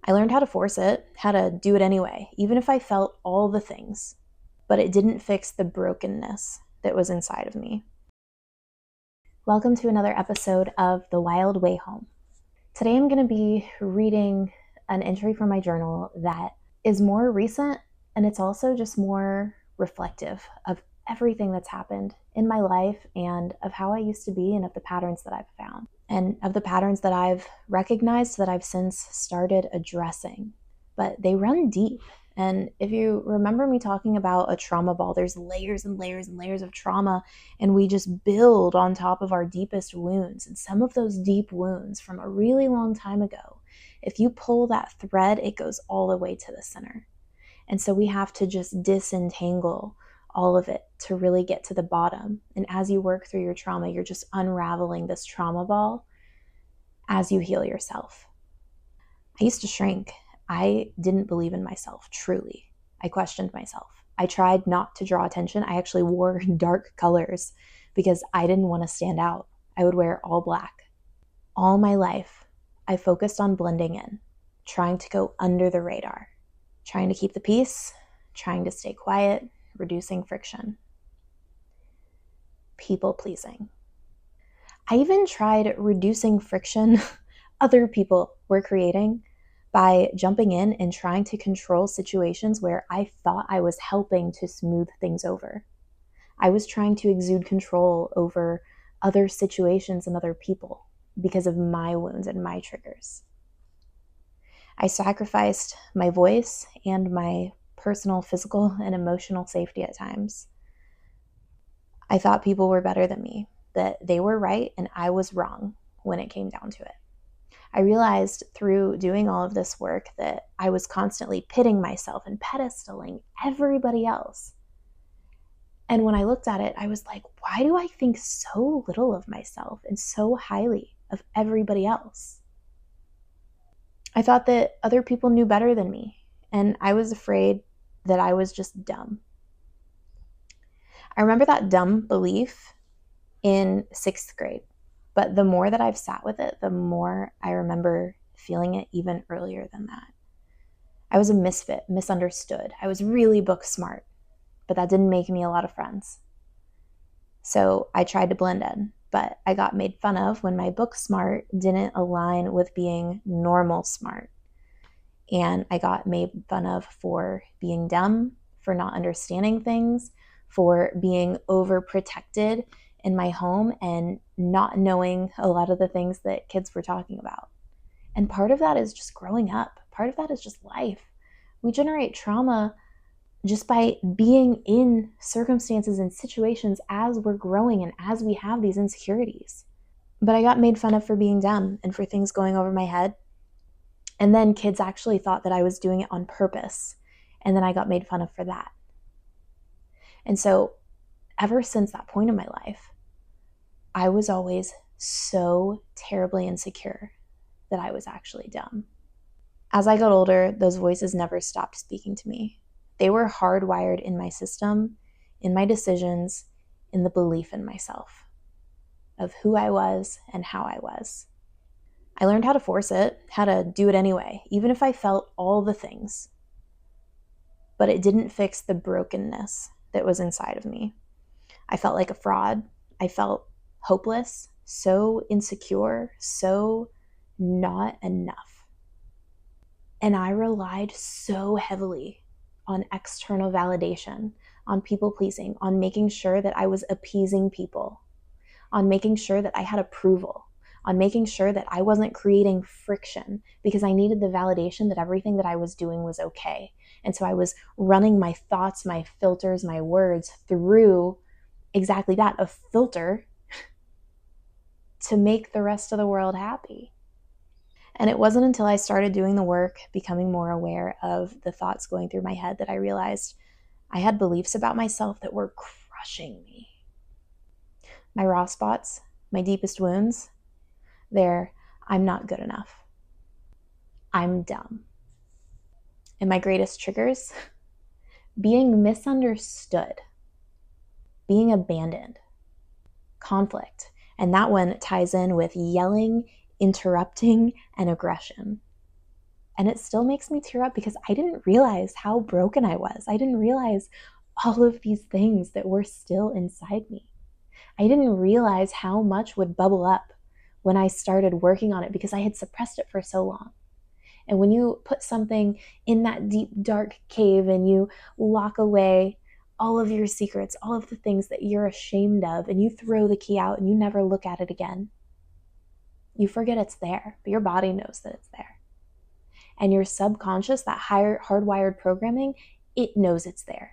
I learned how to force it, how to do it anyway, even if I felt all the things, but it didn't fix the brokenness that was inside of me. Welcome to another episode of The Wild Way Home. Today I'm going to be reading an entry from my journal that is more recent, and it's also just more reflective of everything that's happened in my life and of how I used to be and of the patterns that I've found and of the patterns that I've recognized that I've since started addressing. But they run deep. And if you remember me talking about a trauma ball, there's layers and layers and layers of trauma, and we just build on top of our deepest wounds. And some of those deep wounds from a really long time ago, if you pull that thread, it goes all the way to the center. And so we have to just disentangle all of it to really get to the bottom. And as you work through your trauma, you're just unraveling this trauma ball as you heal yourself. I used to shrink. I didn't believe in myself, truly. I questioned myself. I tried not to draw attention. I actually wore dark colors because I didn't want to stand out. I would wear all black. All my life, I focused on blending in, trying to go under the radar, trying to keep the peace, trying to stay quiet, reducing friction. People pleasing. I even tried reducing friction other people were creating by jumping in and trying to control situations where I thought I was helping to smooth things over. I was trying to exude control over other situations and other people because of my wounds and my triggers. I sacrificed my voice and my personal, physical, and emotional safety at times. I thought people were better than me, that they were right and I was wrong when it came down to it. I realized through doing all of this work that I was constantly pitting myself and pedestaling everybody else. And when I looked at it, I was like, why do I think so little of myself and so highly of everybody else? I thought that other people knew better than me, and I was afraid that I was just dumb. I remember that dumb belief in 6th grade, but the more that I've sat with it, the more I remember feeling it even earlier than that. I was a misfit, misunderstood. I was really book smart, but that didn't make me a lot of friends. So I tried to blend in, but I got made fun of when my book smart didn't align with being normal smart. And I got made fun of for being dumb, for not understanding things, for being overprotected in my home and not knowing a lot of the things that kids were talking about. And part of that is just growing up. Part of that is just life. We generate trauma just by being in circumstances and situations as we're growing and as we have these insecurities. But I got made fun of for being dumb and for things going over my head. And then kids actually thought that I was doing it on purpose. And then I got made fun of for that. And so ever since that point in my life, I was always so terribly insecure that I was actually dumb. As I got older, those voices never stopped speaking to me. They were hardwired in my system, in my decisions, in the belief in myself, of who I was and how I was. I learned how to force it, how to do it anyway, even if I felt all the things. But it didn't fix the brokenness that was inside of me. I felt like a fraud. I felt hopeless, so insecure, so not enough. And I relied so heavily on external validation, on people pleasing, on making sure that I was appeasing people, on making sure that I had approval, on making sure that I wasn't creating friction because I needed the validation that everything that I was doing was okay. And so I was running my thoughts, my filters, my words through exactly that, a filter to make the rest of the world happy. And it wasn't until I started doing the work, becoming more aware of the thoughts going through my head, that I realized I had beliefs about myself that were crushing me. My raw spots, my deepest wounds, I'm not good enough. I'm dumb. And my greatest triggers, being misunderstood, being abandoned, conflict. And that one ties in with yelling, interrupting, and aggression. And it still makes me tear up because I didn't realize how broken I was. I didn't realize all of these things that were still inside me. I didn't realize how much would bubble up when I started working on it because I had suppressed it for so long. And when you put something in that deep, dark cave and you lock away all of your secrets, all of the things that you're ashamed of, and you throw the key out and you never look at it again, you forget it's there, but your body knows that it's there. And your subconscious, that higher hardwired programming, it knows it's there.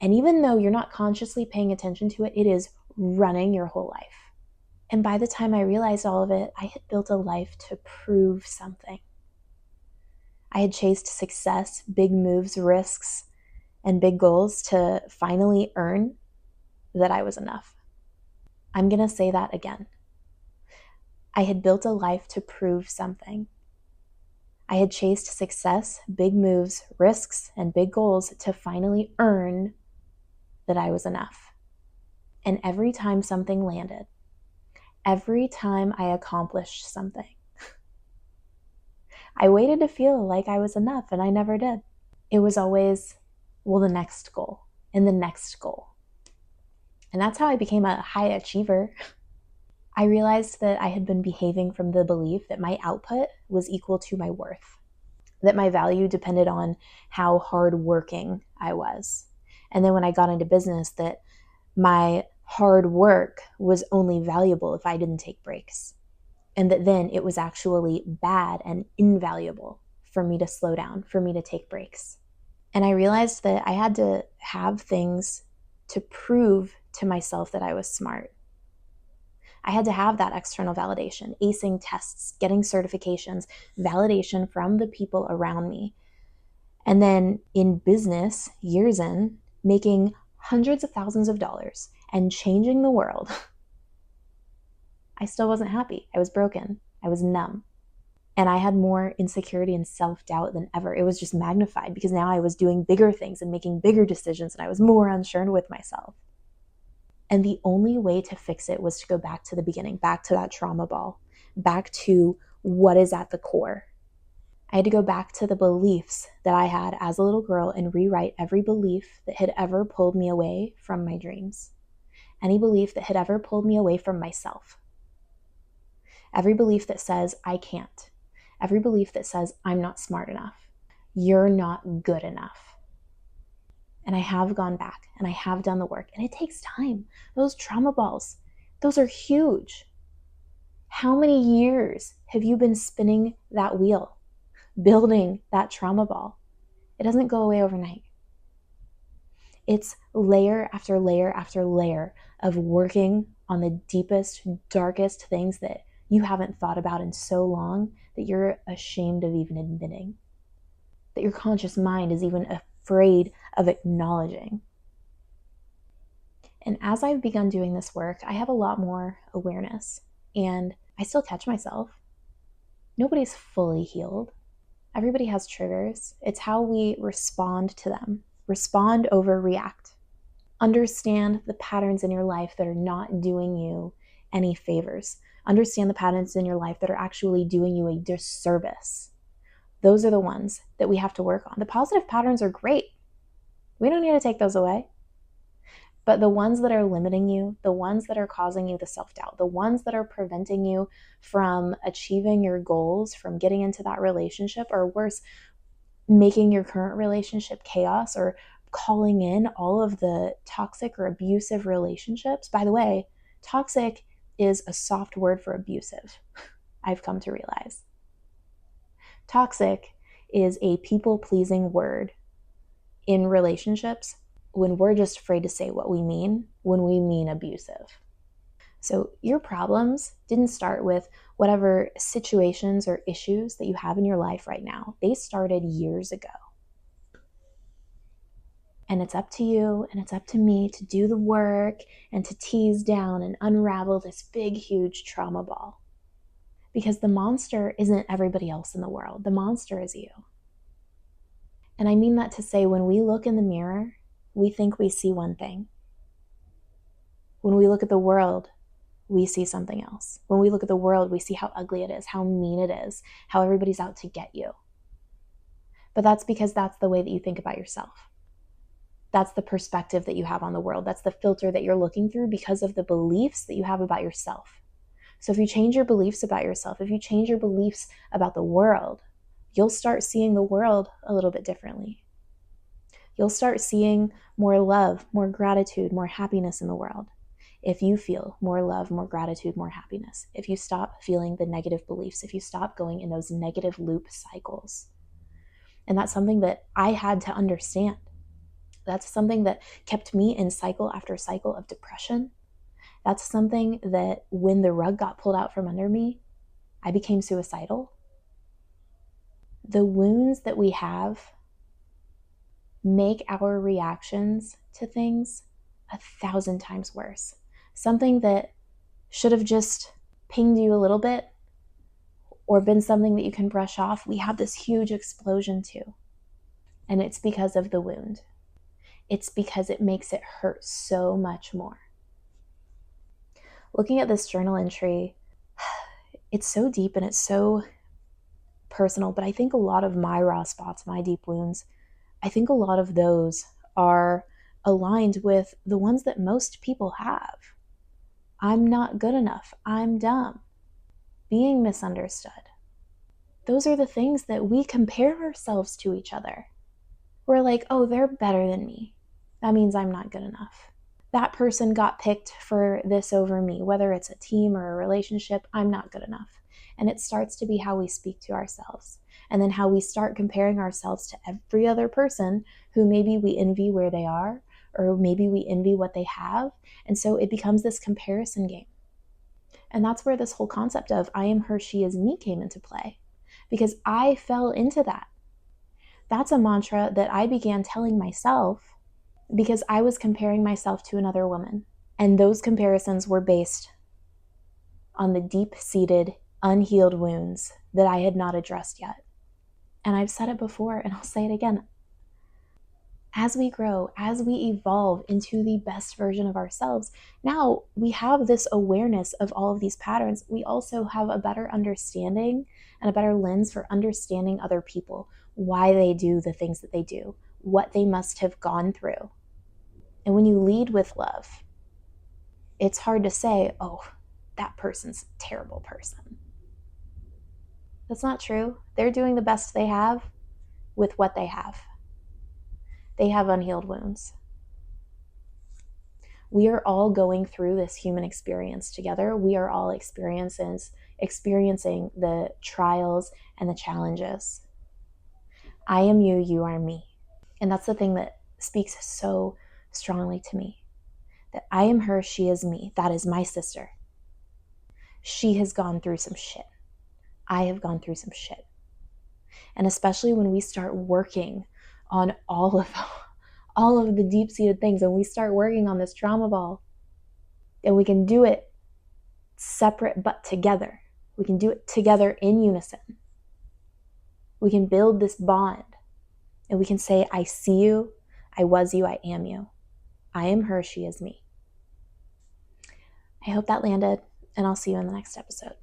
And even though you're not consciously paying attention to it, it is running your whole life. And by the time I realized all of it, I had built a life to prove something. I had chased success, big moves, risks, and big goals to finally earn that I was enough. I'm going to say that again. I had built a life to prove something. I had chased success, big moves, risks, and big goals to finally earn that I was enough. And every time something landed, every time I accomplished something, I waited to feel like I was enough, and I never did. It was always, well, the next goal and the next goal. And that's how I became a high achiever. I realized that I had been behaving from the belief that my output was equal to my worth, that my value depended on how hardworking I was. And then when I got into business, that my hard work was only valuable if I didn't take breaks. And that then it was actually bad and invaluable for me to slow down, for me to take breaks. And I realized that I had to have things to prove to myself that I was smart. I had to have that external validation, acing tests, getting certifications, validation from the people around me. And then in business, years in, making hundreds of thousands of dollars and changing the world, I still wasn't happy. I was broken. I was numb. And I had more insecurity and self-doubt than ever. It was just magnified because now I was doing bigger things and making bigger decisions, and I was more unsure with myself. And the only way to fix it was to go back to the beginning, back to that trauma ball, back to what is at the core. I had to go back to the beliefs that I had as a little girl and rewrite every belief that had ever pulled me away from my dreams, any belief that had ever pulled me away from myself. Every belief that says, I can't. Every belief that says, I'm not smart enough. You're not good enough. And I have gone back and I have done the work, and it takes time. Those trauma balls, those are huge. How many years have you been spinning that wheel, building that trauma ball? It doesn't go away overnight. It's layer after layer after layer of working on the deepest, darkest things that you haven't thought about in so long that you're ashamed of even admitting, that your conscious mind is even afraid of acknowledging. And as I've begun doing this work, I have a lot more awareness, and I still catch myself. Nobody's fully healed. Everybody has triggers. It's how we respond to them. Respond over react. Understand the patterns in your life that are not doing you any favors. Understand the patterns in your life that are actually doing you a disservice. Those are the ones that we have to work on. The positive patterns are great. We don't need to take those away. But the ones that are limiting you, the ones that are causing you the self-doubt, the ones that are preventing you from achieving your goals, from getting into that relationship, or worse, making your current relationship chaos, or calling in all of the toxic or abusive relationships. By the way, toxic is a soft word for abusive, I've come to realize. Toxic is a people-pleasing word in relationships when we're just afraid to say what we mean when we mean abusive. So your problems didn't start with whatever situations or issues that you have in your life right now. They started years ago. And it's up to you and it's up to me to do the work and to tease down and unravel this big, huge trauma ball. Because the monster isn't everybody else in the world. The monster is you. And I mean that to say, when we look in the mirror, we think we see one thing. When we look at the world, we see something else. When we look at the world, we see how ugly it is, how mean it is, how everybody's out to get you. But that's because that's the way that you think about yourself. That's the perspective that you have on the world. That's the filter that you're looking through because of the beliefs that you have about yourself. So if you change your beliefs about yourself, if you change your beliefs about the world, you'll start seeing the world a little bit differently. You'll start seeing more love, more gratitude, more happiness in the world. If you feel more love, more gratitude, more happiness, if you stop feeling the negative beliefs, if you stop going in those negative loop cycles. And that's something that I had to understand. That's something that kept me in cycle after cycle of depression. That's something that when the rug got pulled out from under me, I became suicidal. The wounds that we have make our reactions to things 1,000 times worse. Something that should have just pinged you a little bit or been something that you can brush off, we have this huge explosion to. And it's because of the wound. It's because it makes it hurt so much more. Looking at this journal entry, it's so deep and it's so personal, but I think a lot of my raw spots, my deep wounds, I think a lot of those are aligned with the ones that most people have. I'm not good enough. I'm dumb. Being misunderstood. Those are the things that we compare ourselves to each other. We're like, oh, they're better than me. That means I'm not good enough. That person got picked for this over me, whether it's a team or a relationship, I'm not good enough. And it starts to be how we speak to ourselves. And then how we start comparing ourselves to every other person who maybe we envy where they are, or maybe we envy what they have. And so it becomes this comparison game. And that's where this whole concept of I am her, she is me came into play. Because I fell into that. That's a mantra that I began telling myself because I was comparing myself to another woman. And those comparisons were based on the deep-seated, unhealed wounds that I had not addressed yet. And I've said it before, and I'll say it again. As we grow, as we evolve into the best version of ourselves, now we have this awareness of all of these patterns. We also have a better understanding and a better lens for understanding other people, why they do the things that they do, what they must have gone through. And when you lead with love, it's hard to say, oh, that person's a terrible person. That's not true. They're doing the best they have with what they have. They have unhealed wounds. We are all going through this human experience together. We are all experiencing the trials and the challenges. I am you, you are me. And that's the thing that speaks so strongly to me. That I am her, she is me. That is my sister. She has gone through some shit. I have gone through some shit. And especially when we start working on all of the deep-seated things, and we start working on this trauma ball, and we can do it separate but together. We can do it together in unison. We can build this bond, and we can say, I see you, I was you, I am you. I am her, she is me. I hope that landed, and I'll see you in the next episode.